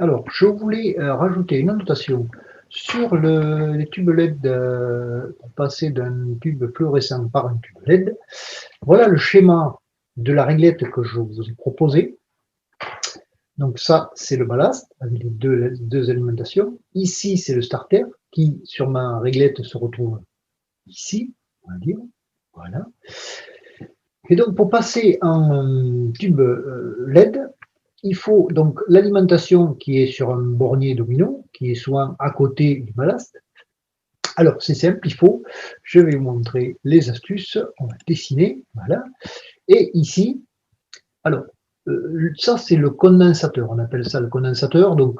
Alors, je voulais rajouter une annotation sur les tubes LED pour passer d'un tube fluorescent par un tube LED. Voilà le schéma de la réglette que je vous ai proposé. Donc ça, c'est le ballast avec les deux alimentations. Ici, c'est le starter qui, sur ma réglette, se retrouve ici, on va dire. Voilà. Et donc, pour passer en tube LED, il faut donc l'alimentation qui est sur un bornier domino, qui est soit à côté du ballast. Alors, c'est simple, je vais vous montrer les astuces, on va dessiner, voilà. Et ici, alors, ça c'est le condensateur, on appelle ça le condensateur, donc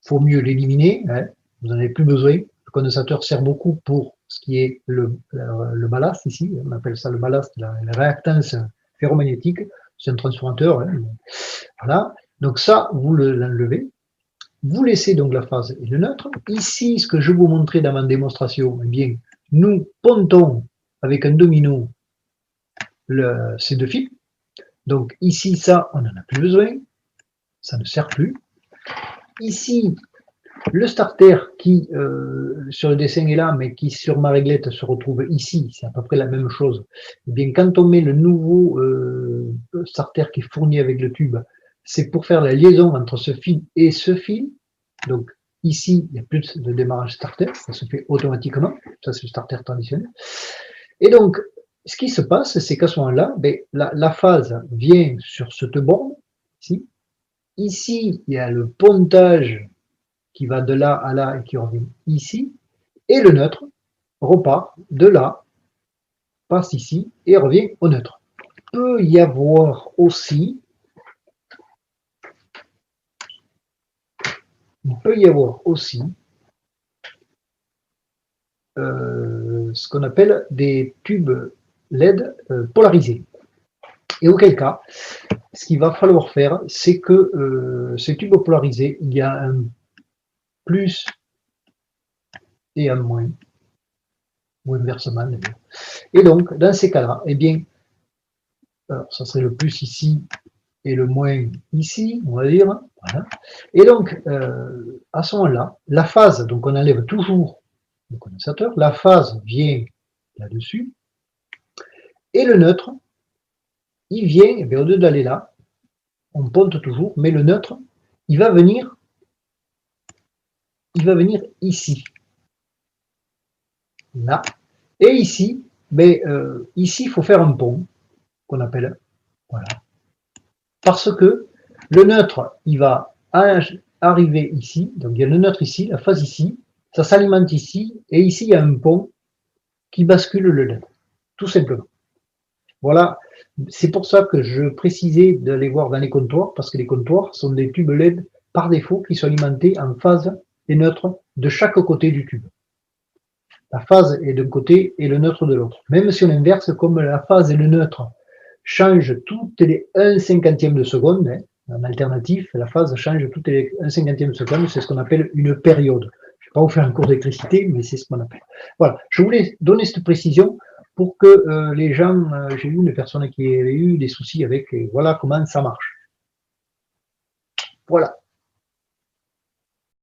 il faut mieux l'éliminer, hein, vous n'en avez plus besoin. Le condensateur sert beaucoup pour ce qui est le ballast ici, on appelle ça le ballast, la réactance ferromagnétique, c'est un transformateur, hein, voilà. Donc ça, vous l'enlevez. Vous laissez donc la phase et le neutre. Ici, ce que je vous montrais dans ma démonstration, eh bien, nous pontons avec un domino ces deux fils. Donc ici, ça, on n'en a plus besoin. Ça ne sert plus. Ici, le starter qui, sur le dessin est là, mais qui sur ma réglette se retrouve ici, c'est à peu près la même chose. Eh bien, quand on met le nouveau starter qui est fourni avec le tube, c'est pour faire la liaison entre ce fil et ce fil. Donc ici, il n'y a plus de démarrage starter, ça se fait automatiquement. Ça, c'est le starter traditionnel. Et donc, ce qui se passe, c'est qu'à ce moment-là, ben, la phase vient sur cette borne, ici. Ici, il y a le pontage qui va de là à là et qui revient ici. Et le neutre repart de là, passe ici et revient au neutre. Il peut y avoir aussi ce qu'on appelle des tubes LED polarisés. Et auquel cas, ce qu'il va falloir faire, c'est que ces tubes polarisés, il y a un plus et un moins, ou inversement. Et donc, dans ces cas-là, eh bien, alors, ça serait le plus ici et le moins ici, on va dire. Voilà. Et donc, à ce moment-là, la phase, donc on enlève toujours le condensateur, la phase vient là-dessus, et le neutre, il vient, eh bien, au lieu d'aller là, on ponte toujours, mais le neutre, il va venir ici, là, et ici, mais ici, il faut faire un pont, qu'on appelle, voilà, parce que le neutre, il va arriver ici, donc il y a le neutre ici, la phase ici, ça s'alimente ici, et ici, il y a un pont qui bascule le LED, tout simplement. Voilà, c'est pour ça que je précisais d'aller voir dans les comptoirs, parce que les comptoirs sont des tubes LED par défaut qui sont alimentés en phase et neutre de chaque côté du tube. La phase est d'un côté et le neutre de l'autre. Même si on inverse, comme la phase et le neutre changent toutes les 1/50 de seconde, hein, en alternatif, la phase change toutes les 1/50 de seconde, c'est ce qu'on appelle une période. Je ne vais pas vous faire un cours d'électricité, mais c'est ce qu'on appelle. Voilà, je voulais donner cette précision pour que les gens, j'ai eu une personne qui avait eu des soucis avec, et voilà comment ça marche. Voilà.